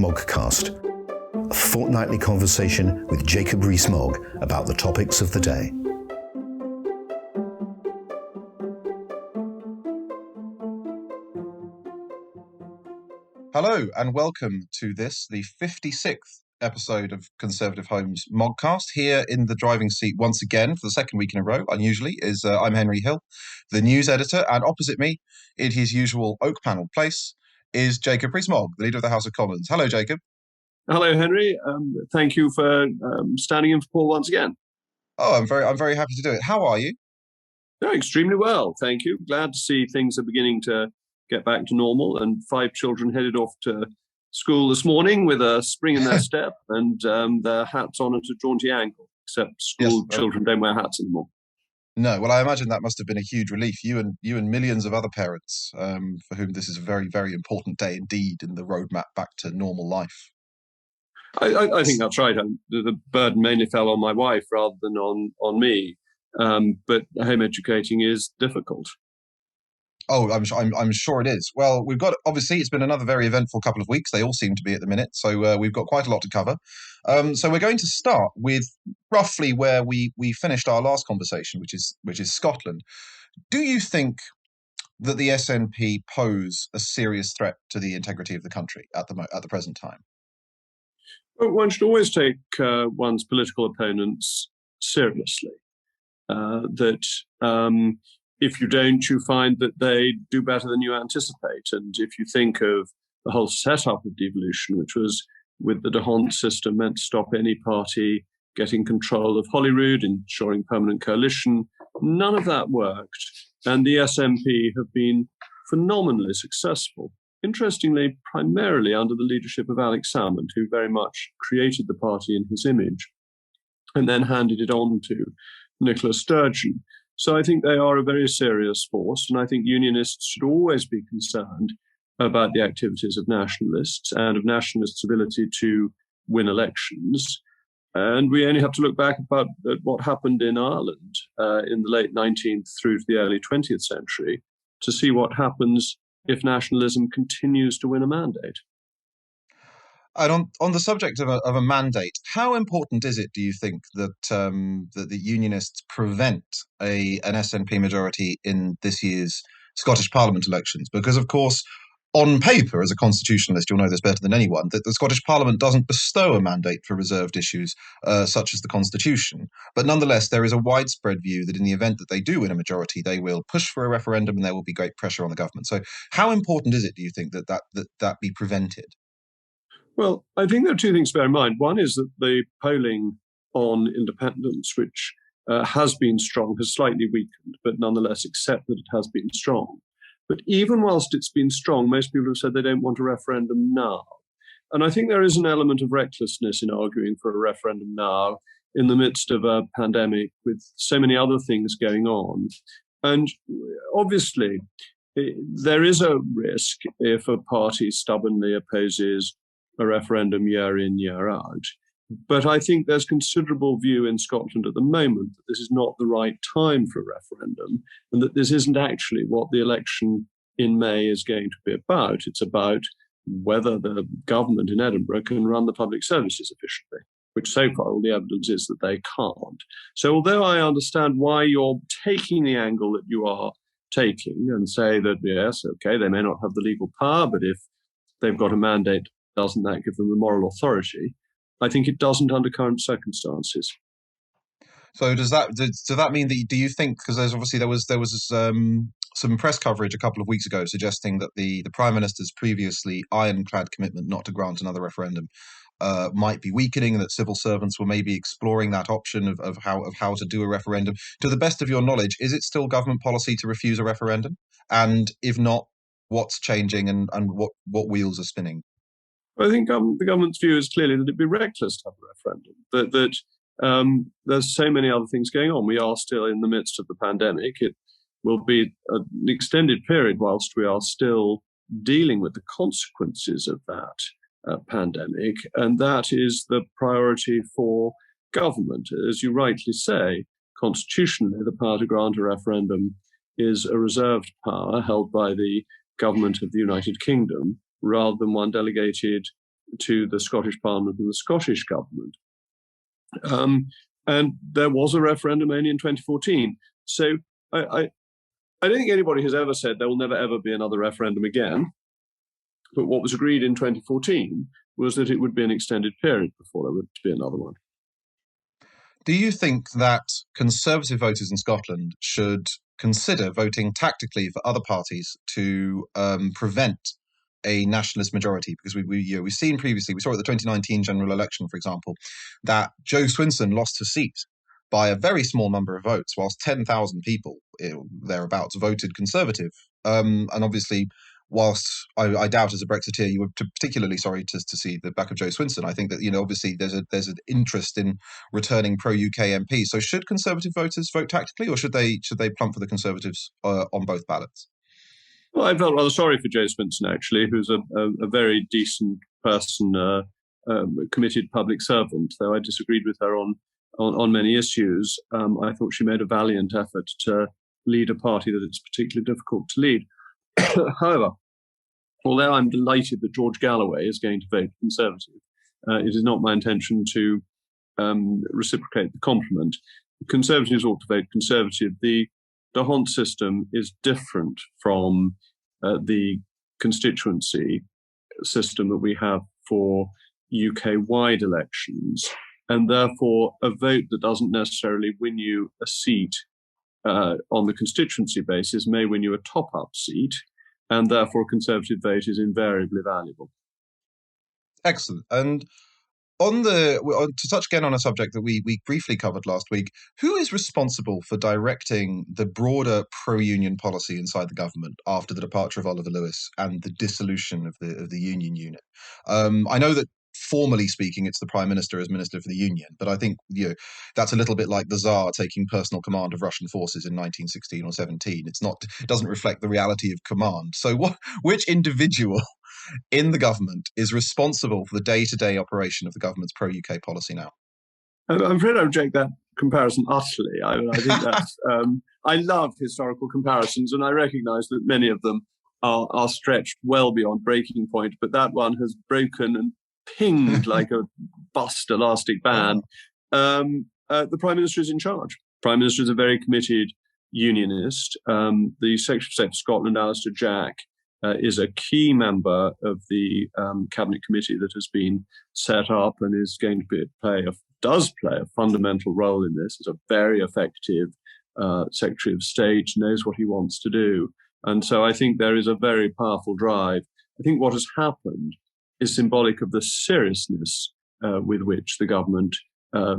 Moggcast, a fortnightly conversation with Jacob Rees-Mogg about the topics of the day. Hello and welcome to the 56th episode of Conservative Home's Moggcast. Here in the driving seat once again for the second week in a row, unusually, is I'm Henry Hill, the news editor, and opposite me, in his usual oak panel place, is Jacob Rees-Mogg, the leader of the House of Commons. Hello, Jacob. Hello, Henry. Thank you for standing in for Paul once again. Oh, I'm very happy to do it. How are you? No, extremely well, thank you. Glad to see things are beginning to get back to normal, and 5 children headed off to school this morning with a spring in their step and their hats on at a jaunty angle, except school children don't wear hats anymore. No, well, I imagine that must have been a huge relief. You and millions of other parents for whom this is a very, very important day indeed in the roadmap back to normal life. I think that's right. The burden mainly fell on my wife rather than on me, but home educating is difficult. Oh, I'm sure it is. Well, we've got, obviously, it's been another very eventful couple of weeks. They all seem to be at the minute. So we've got quite a lot to cover. So we're going to start with roughly where we finished our last conversation, which is Scotland. Do you think that the SNP pose a serious threat to the integrity of the country at the present time? Well, one should always take one's political opponents seriously. If you don't, you find that they do better than you anticipate. And if you think of the whole setup of devolution, which was with the Duchess system meant to stop any party getting control of Holyrood, ensuring permanent coalition, none of that worked. And the SNP have been phenomenally successful. Interestingly, primarily under the leadership of Alex Salmond, who very much created the party in his image and then handed it on to Nicola Sturgeon. So I think they are a very serious force, and I think unionists should always be concerned about the activities of nationalists and of nationalists' ability to win elections. And we only have to look back at what happened in Ireland in the late 19th through to the early 20th century to see what happens if nationalism continues to win a mandate. And on the subject of a mandate, how important is it, do you think, that the unionists prevent an SNP majority in this year's Scottish Parliament elections? Because, of course, on paper, as a constitutionalist, you'll know this better than anyone, that the Scottish Parliament doesn't bestow a mandate for reserved issues such as the Constitution. But nonetheless, there is a widespread view that in the event that they do win a majority, they will push for a referendum and there will be great pressure on the government. So how important is it, do you think, that be prevented? Well, I think there are 2 things to bear in mind. One is that the polling on independence, which has been strong, has slightly weakened, but nonetheless accept that it has been strong. But even whilst it's been strong, most people have said they don't want a referendum now. And I think there is an element of recklessness in arguing for a referendum now in the midst of a pandemic with so many other things going on. And obviously, there is a risk if a party stubbornly opposes a referendum year in, year out. But I think there's considerable view in Scotland at the moment that this is not the right time for a referendum and that this isn't actually what the election in May is going to be about. It's about whether the government in Edinburgh can run the public services efficiently, which so far all the evidence is that they can't. So although I understand why you're taking the angle that you are taking and say that, yes, okay, they may not have the legal power, but if they've got a mandate, doesn't that give them the moral authority? I think it doesn't under current circumstances. So does that mean that, do you think, because there was some press coverage a couple of weeks ago suggesting that the Prime Minister's previously ironclad commitment not to grant another referendum might be weakening, and that civil servants were maybe exploring that option of how to do a referendum. To the best of your knowledge, is it still government policy to refuse a referendum? And if not, what's changing and what wheels are spinning? I think the government's view is clearly that it'd be reckless to have a referendum, that there's so many other things going on. We are still in the midst of the pandemic. It will be an extended period whilst we are still dealing with the consequences of that pandemic, and that is the priority for government. As you rightly say, constitutionally, the power to grant a referendum is a reserved power held by the government of the United Kingdom, rather than one delegated to the Scottish Parliament and the Scottish government. And there was a referendum only in 2014. So I don't think anybody has ever said there will never, ever be another referendum again. But what was agreed in 2014 was that it would be an extended period before there would be another one. Do you think that Conservative voters in Scotland should consider voting tactically for other parties to prevent a nationalist majority? Because we've seen previously, we saw at the 2019 general election, for example, that Jo Swinson lost her seat by a very small number of votes, whilst 10,000 people thereabouts voted Conservative. And obviously, whilst I doubt as a Brexiteer you were particularly sorry to see the back of Jo Swinson, I think that obviously there's an interest in returning pro-UK MPs. So should Conservative voters vote tactically, or should they plump for the Conservatives on both ballots? Well, I felt rather sorry for Jo Swinson, actually, who's a very decent person, committed public servant, though I disagreed with her on many issues. I thought she made a valiant effort to lead a party that it's particularly difficult to lead. However, although I'm delighted that George Galloway is going to vote Conservative, it is not my intention to reciprocate the compliment. Conservatives ought to vote Conservative. The D'Hondt system is different from the constituency system that we have for UK-wide elections, and therefore a vote that doesn't necessarily win you a seat on the constituency basis may win you a top-up seat, and therefore a Conservative vote is invariably valuable. Excellent. And to touch again on a subject that we briefly covered last week, who is responsible for directing the broader pro-union policy inside the government after the departure of Oliver Lewis and the dissolution of the union unit? I know that formally speaking, it's the Prime Minister as Minister for the Union, but I think that's a little bit like the Tsar taking personal command of Russian forces in 1916 or 17. It doesn't reflect the reality of command. So which individual in the government is responsible for the day-to-day operation of the government's pro-UK policy now? I'm afraid I reject that comparison utterly. I think that's. I love historical comparisons, and I recognise that many of them are stretched well beyond breaking point. But that one has broken and pinged like a bust elastic band. The Prime Minister is in charge. Prime Minister is a very committed unionist. The Secretary of State for Scotland, Alistair Jack, is a key member of the cabinet committee that has been set up and is going to does play a fundamental role in this. Is a very effective Secretary of State, knows what he wants to do. And so I think there is a very powerful drive. I think what has happened is symbolic of the seriousness with which the government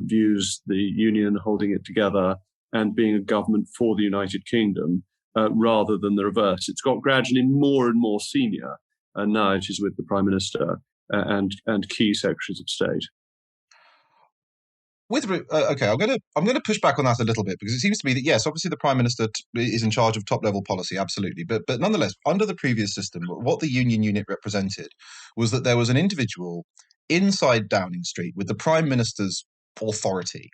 views the union, holding it together, and being a government for the United Kingdom, rather than the reverse. It's got gradually more and more senior, and now it is with the Prime Minister and key Secretaries of State. Okay, I'm going to push back on that a little bit, because it seems to me that yes, obviously the Prime Minister is in charge of top level policy, absolutely, but nonetheless, under the previous system, what the union unit represented was that there was an individual inside Downing Street with the Prime Minister's authority,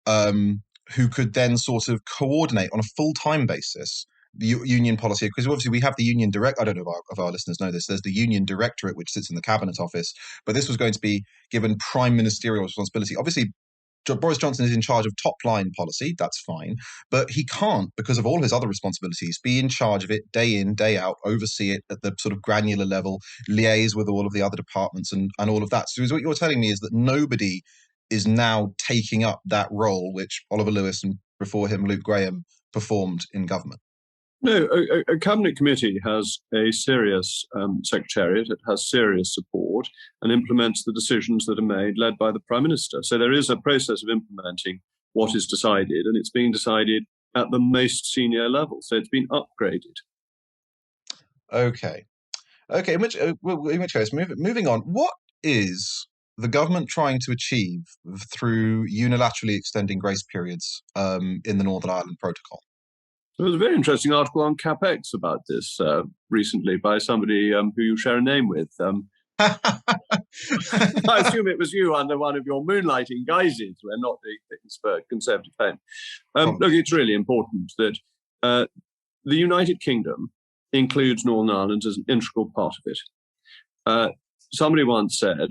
who could then sort of coordinate on a full-time basis the union policy, because obviously we have the union direct. I don't know if our listeners know this. There's the union directorate, which sits in the cabinet office, but this was going to be given prime ministerial responsibility. Obviously, Boris Johnson is in charge of top-line policy, that's fine, but he can't, because of all his other responsibilities, be in charge of it day in, day out, oversee it at the sort of granular level, liaise with all of the other departments and all of that. So what you're telling me is that nobody is now taking up that role which Oliver Lewis and before him Luke Graham performed in government? No, a cabinet committee has a serious secretariat. It has serious support and implements the decisions that are made, led by the Prime Minister. So there is a process of implementing what is decided, and it's being decided at the most senior level. So it's been upgraded. Okay. In which case, moving on, what is the government trying to achieve through unilaterally extending grace periods in the Northern Ireland Protocol? There was a very interesting article on CapEx about this recently by somebody who you share a name with. I assume it was you under one of your moonlighting guises. We're not doing things for Conservative fame. Look, it's really important that the United Kingdom includes Northern Ireland as an integral part of it. somebody once said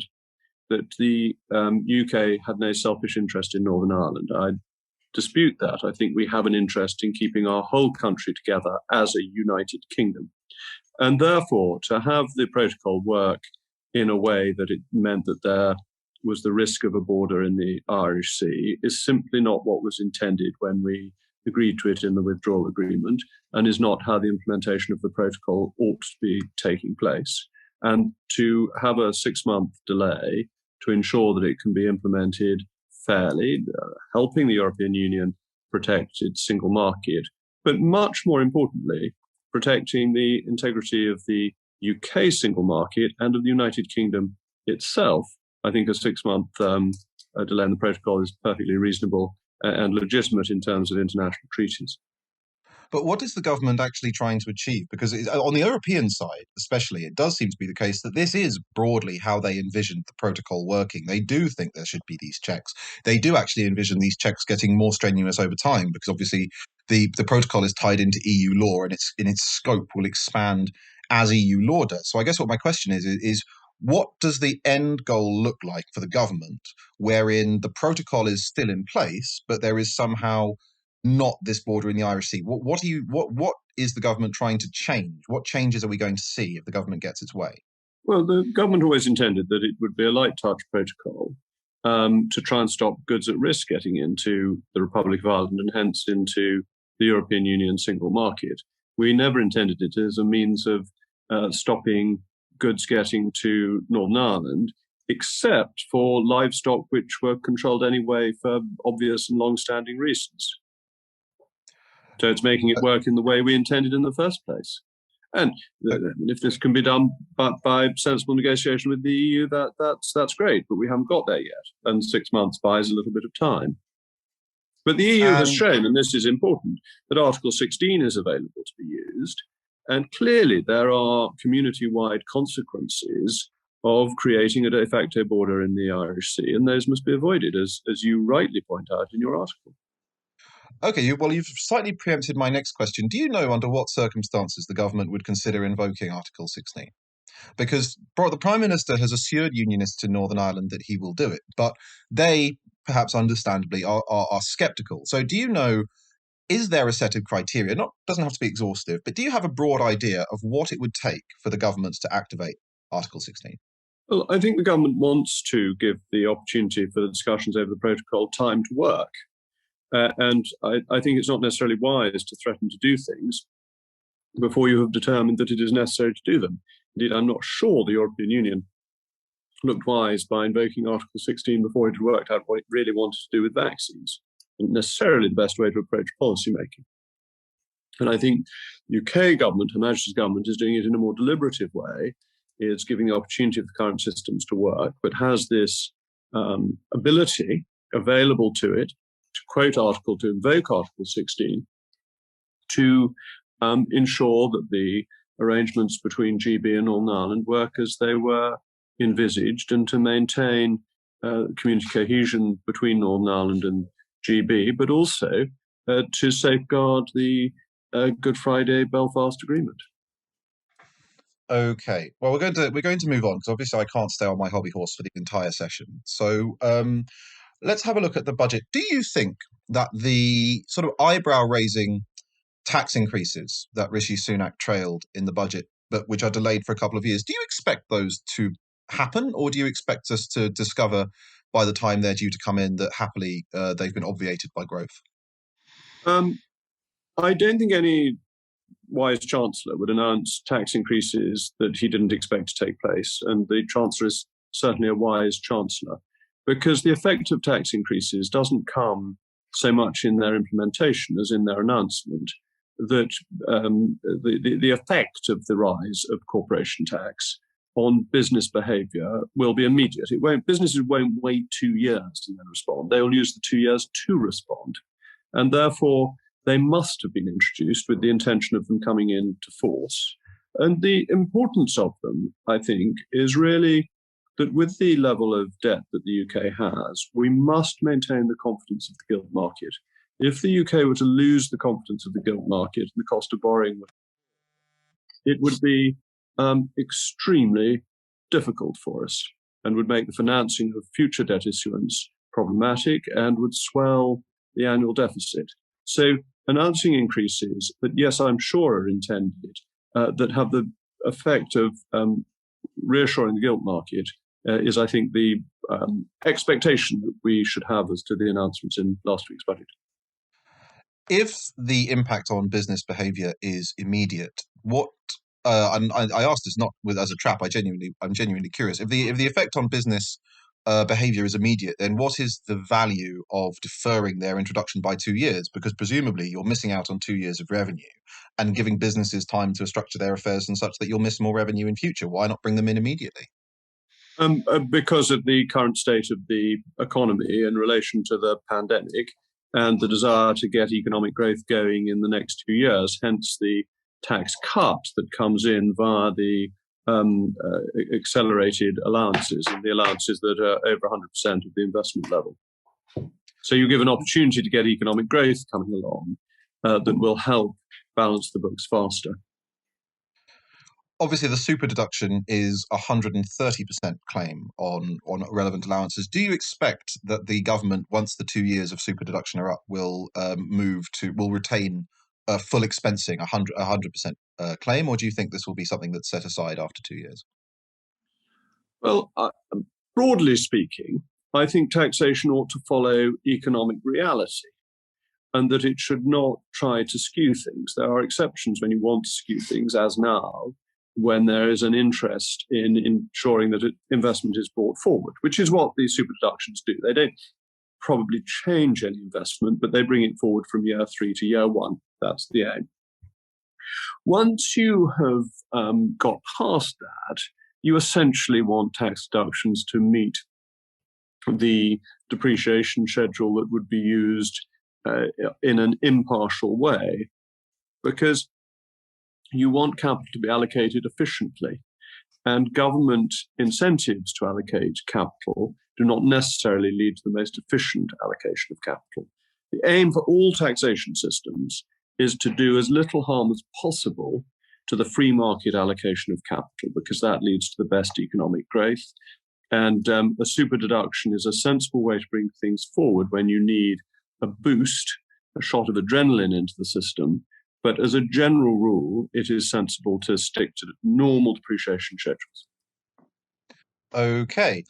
that the UK had no selfish interest in Northern Ireland. I dispute that. I think we have an interest in keeping our whole country together as a united kingdom. And therefore, to have the protocol work in a way that it meant that there was the risk of a border in the Irish Sea is simply not what was intended when we agreed to it in the withdrawal agreement, and is not how the implementation of the protocol ought to be taking place. And to have a 6-month delay to ensure that it can be implemented fairly, helping the European Union protect its single market, but much more importantly, protecting the integrity of the UK single market and of the United Kingdom itself. I think a 6-month delay in the protocol is perfectly reasonable and legitimate in terms of international treaties. But what is the government actually trying to achieve? Because on the European side, especially, it does seem to be the case that this is broadly how they envisioned the protocol working. They do think there should be these checks. They do actually envision these checks getting more strenuous over time, because obviously the protocol is tied into EU law, and its scope will expand as EU law does. So I guess what my question is what does the end goal look like for the government, wherein the protocol is still in place, but there is somehow not this border in the Irish Sea? What is the government trying to change? What changes are we going to see if the government gets its way? Well, the government always intended that it would be a light touch protocol to try and stop goods at risk getting into the Republic of Ireland and hence into the European Union single market. We never intended it as a means of stopping goods getting to Northern Ireland, except for livestock which were controlled anyway for obvious and long-standing reasons. So it's making it work in the way we intended in the first place. And if this can be done by sensible negotiation with the EU, that's great, but we haven't got there yet. And 6 months buys a little bit of time. But the EU has shown, and this is important, that Article 16 is available to be used. And clearly there are community-wide consequences of creating a de facto border in the Irish Sea, and those must be avoided, as you rightly point out in your article. Okay, well, you've slightly preempted my next question. Do you know under what circumstances the government would consider invoking Article 16? Because the Prime Minister has assured Unionists in Northern Ireland that he will do it, but they, perhaps understandably, are sceptical. So do you know, is there a set of criteria? Doesn't have to be exhaustive, but do you have a broad idea of what it would take for the government to activate Article 16? Well, I think the government wants to give the opportunity for the discussions over the protocol time to work. And I think it's not necessarily wise to threaten to do things before you have determined that it is necessary to do them. Indeed, I'm not sure the European Union looked wise by invoking Article 16 before it had worked out what it really wanted to do with vaccines. Not necessarily the best way to approach policy making. And I think the UK government, Her Majesty's government, is doing it in a more deliberative way. It's giving the opportunity of the current systems to work, but has this ability available to it to invoke Article 16, to ensure that the arrangements between GB and Northern Ireland work as they were envisaged, and to maintain community cohesion between Northern Ireland and GB, but also to safeguard the Good Friday Belfast Agreement. Okay, well, we're going to move on, because obviously I can't stay on my hobby horse for the entire session. So let's have a look at the budget. Do you think that the sort of eyebrow-raising tax increases that Rishi Sunak trailed in the budget, but which are delayed for a couple of years, do you expect those to happen, or do you expect us to discover by the time they're due to come in that happily they've been obviated by growth? I don't think any wise chancellor would announce tax increases that he didn't expect to take place, and the chancellor is certainly a wise chancellor, because the effect of tax increases doesn't come so much in their implementation as in their announcement. That the effect of the rise of corporation tax on business behaviour will be immediate. Businesses won't wait 2 years and then respond. They will use the 2 years to respond, and therefore they must have been introduced with the intention of them coming into force. And the importance of them, I think, is really that with the level of debt that the UK has, we must maintain the confidence of the gilt market. If the UK were to lose the confidence of the gilt market and the cost of borrowing, it would be extremely difficult for us and would make the financing of future debt issuance problematic and would swell the annual deficit. So announcing increases that, yes, I'm sure are intended, that have the effect of reassuring the gilt market is, I think, the expectation that we should have as to the announcements in last week's budget. If the impact on business behaviour is immediate, what and I asked this not as a trap. I'm genuinely curious. If the effect on business behaviour is immediate, then what is the value of deferring their introduction by 2 years? Because presumably you're missing out on 2 years of revenue, and giving businesses time to structure their affairs and such that you'll miss more revenue in future. Why not bring them in immediately? Because of the current state of the economy in relation to the pandemic and the desire to get economic growth going in the next 2 years, hence the tax cut that comes in via the accelerated allowances and the allowances that are over 100% of the investment level. So you give an opportunity to get economic growth coming along that will help balance the books faster. Obviously, the super deduction is 130% claim on relevant allowances. Do you expect that the government, once the 2 years of super deduction are up, will retain full expensing, 100% claim, or do you think this will be something that's set aside after 2 years? Well, broadly speaking, I think taxation ought to follow economic reality, and that it should not try to skew things. There are exceptions when you want to skew things, as now, when there is an interest in ensuring that investment is brought forward, which is what these super deductions do. They don't probably change any investment, but they bring it forward from year 3 to year 1. That's the aim. Once you have got past that, you essentially want tax deductions to meet the depreciation schedule that would be used in an impartial way, because you want capital to be allocated efficiently, and government incentives to allocate capital do not necessarily lead to the most efficient allocation of capital. The aim for all taxation systems is to do as little harm as possible to the free market allocation of capital, because that leads to the best economic growth. And a super deduction is a sensible way to bring things forward when you need a boost, a shot of adrenaline into the system. But as a general rule, it is sensible to stick to normal depreciation schedules. Okay.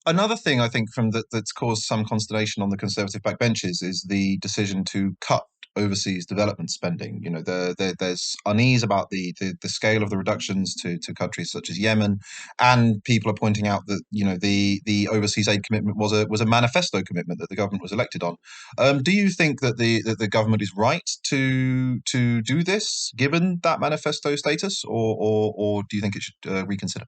Another thing I think that's caused some consternation on the Conservative backbenches is the decision to cut overseas development spending. You know, there's unease about the scale of the reductions to countries such as Yemen, and people are pointing out that, you know, the overseas aid commitment was a manifesto commitment that the government was elected on. Do you think that the government is right to do this, given that manifesto status, or do you think it should reconsider?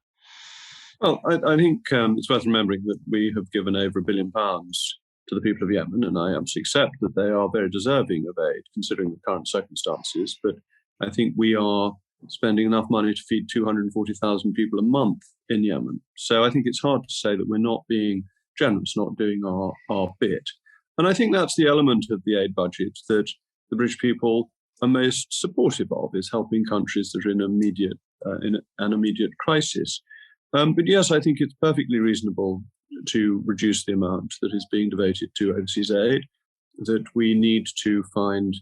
Well, I think it's worth remembering that we have given over £1 billion to the people of Yemen, and I absolutely accept that they are very deserving of aid, considering the current circumstances. But I think we are spending enough money to feed 240,000 people a month in Yemen. So I think it's hard to say that we're not being generous, not doing our bit. And I think that's the element of the aid budget that the British people are most supportive of, is helping countries that are in an immediate crisis. But yes, I think it's perfectly reasonable to reduce the amount that is being devoted to overseas aid, that we need to find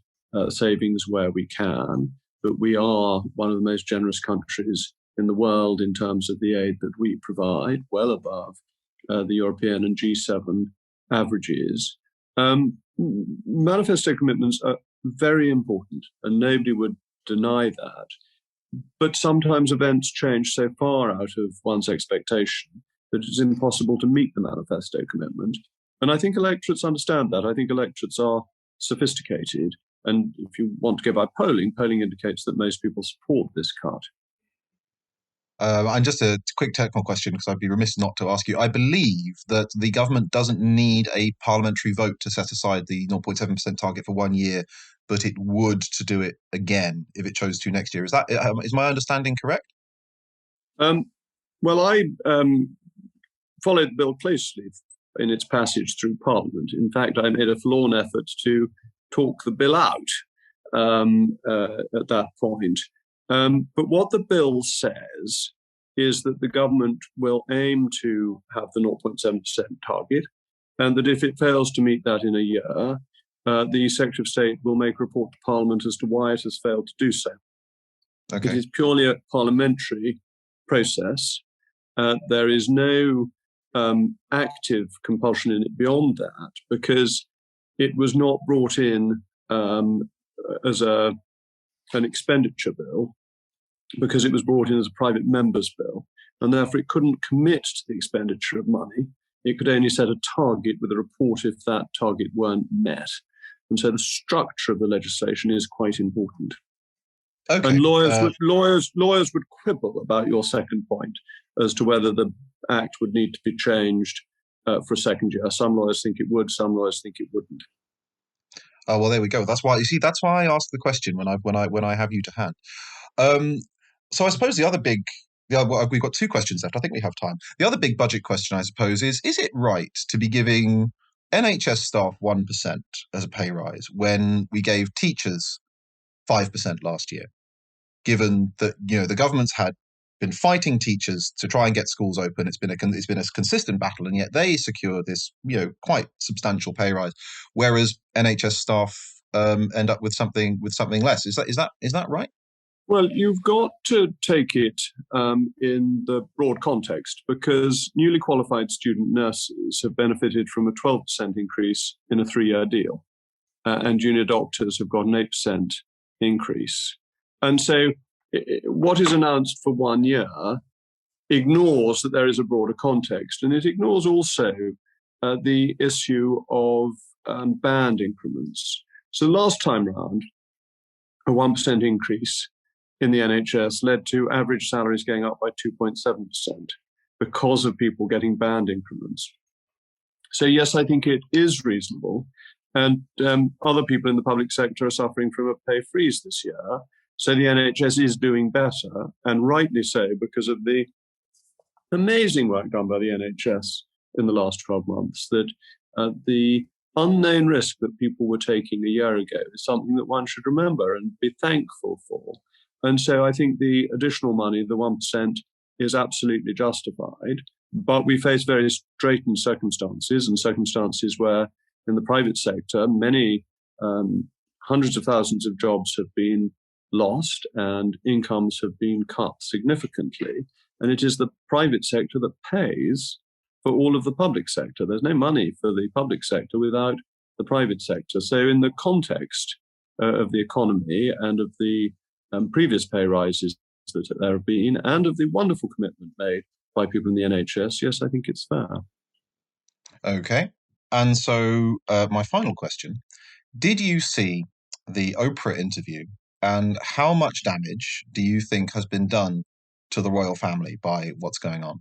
savings where we can, but we are one of the most generous countries in the world in terms of the aid that we provide, well above the European and G7 averages. Manifesto commitments are very important, and nobody would deny that. But sometimes events change so far out of one's expectation that it's impossible to meet the manifesto commitment. And I think electorates understand that. I think electorates are sophisticated. And if you want to go by polling indicates that most people support this cut. And just a quick technical question, because I'd be remiss not to ask you. I believe that the government doesn't need a parliamentary vote to set aside the 0.7% target for 1 year, but it would to do it again if it chose to next year. Is my understanding correct? Well, I followed the bill closely in its passage through Parliament. In fact, I made a forlorn effort to talk the bill out at that point. But what the bill says is that the government will aim to have the 0.7% target, and that if it fails to meet that in a year, the Secretary of State will make a report to Parliament as to why it has failed to do so. Okay. It is purely a parliamentary process. There is no active compulsion in it beyond that, because it was not brought in as an expenditure bill, because it was brought in as a private member's bill, and therefore it couldn't commit to the expenditure of money. It could only set a target with a report if that target weren't met. And so the structure of the legislation is quite important. Okay. And lawyers would quibble about your second point as to whether the Act would need to be changed for a second year. Some lawyers think it would, some lawyers think it wouldn't. Oh, well, there we go. That's why I asked the question when I have you to hand. So I suppose we've got two questions left. I think we have time. The other big budget question, I suppose, is it right to be giving NHS staff 1% as a pay rise when we gave teachers 5% last year, given that the government's had been fighting teachers to try and get schools open. It's been a consistent battle, and yet they secure this quite substantial pay rise, whereas NHS staff end up with something less. Is that right? Well, you've got to take it in the broad context, because newly qualified student nurses have benefited from a 12% increase in a 3-year deal, and junior doctors have got an 8% increase. And so what is announced for 1 year ignores that there is a broader context, and it ignores also the issue of band increments. So last time round, a 1% increase in the NHS led to average salaries going up by 2.7% because of people getting band increments. So yes, I think it is reasonable. And other people in the public sector are suffering from a pay freeze this year. So the NHS is doing better, and rightly so, because of the amazing work done by the NHS in the last 12 months, that the unknown risk that people were taking a year ago is something that one should remember and be thankful for. And so I think the additional money, the 1%, is absolutely justified. But we face very straitened circumstances, and circumstances where in the private sector, many hundreds of thousands of jobs have been lost and incomes have been cut significantly. And it is the private sector that pays for all of the public sector. There's no money for the public sector without the private sector. So in the context of the economy and of the previous pay rises that there have been, and of the wonderful commitment made by people in the NHS, yes, I think it's fair. Okay. And so my final question, did you see the Oprah interview, and how much damage do you think has been done to the royal family by what's going on?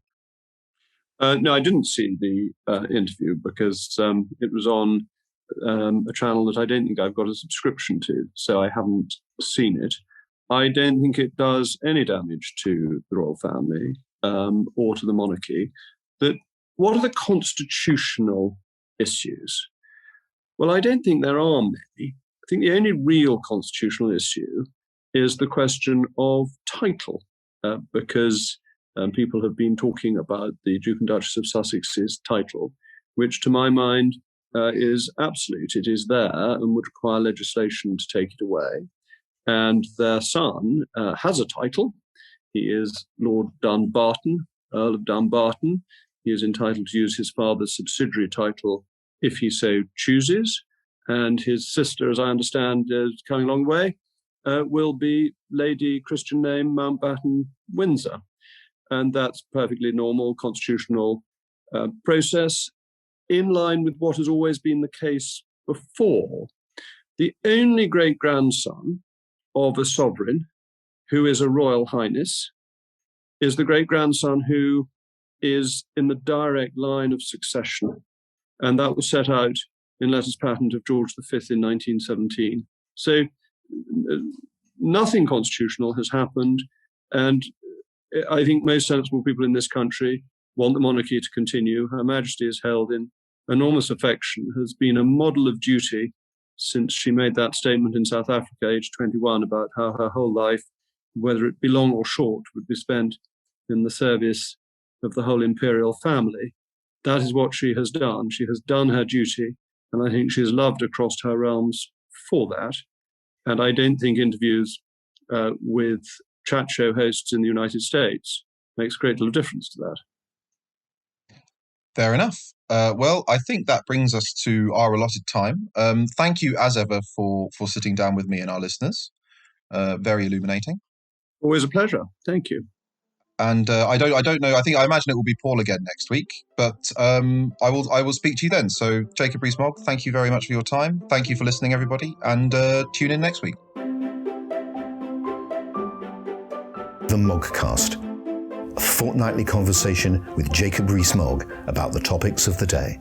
No, I didn't see the interview because it was on a channel that I don't think I've got a subscription to, so I haven't seen it. I don't think it does any damage to the royal family or to the monarchy. What are the constitutional issues? Well, I don't think there are many. I think the only real constitutional issue is the question of title, because people have been talking about the Duke and Duchess of Sussex's title, which to my mind is absolute. It is there and would require legislation to take it away. And their son has a title. He is Lord Dunbarton, Earl of Dunbarton. He is entitled to use his father's subsidiary title if he so chooses. And his sister, as I understand, is coming a long way, will be Lady Christian name Mountbatten Windsor. And that's perfectly normal constitutional process, in line with what has always been the case before. The only great-grandson of a sovereign who is a royal highness is the great-grandson who is in the direct line of succession. And that was set out in letters patent of George V in 1917. So nothing constitutional has happened. And I think most sensible people in this country want the monarchy to continue. Her Majesty is held in enormous affection, has been a model of duty since she made that statement in South Africa, age 21, about how her whole life, whether it be long or short, would be spent in the service of the whole imperial family. That is what she has done. She has done her duty, and I think she is loved across her realms for that. And I don't think interviews with chat show hosts in the United States makes a great deal of difference to that. Fair enough. Well, I think that brings us to our allotted time. Thank you, as ever, for sitting down with me and our listeners. Very illuminating. Always a pleasure. Thank you. And I don't know. I imagine it will be Paul again next week, but I will speak to you then. So, Jacob Rees-Mogg, thank you very much for your time. Thank you for listening, everybody, and tune in next week. The Moggcast, a fortnightly conversation with Jacob Rees-Mogg about the topics of the day.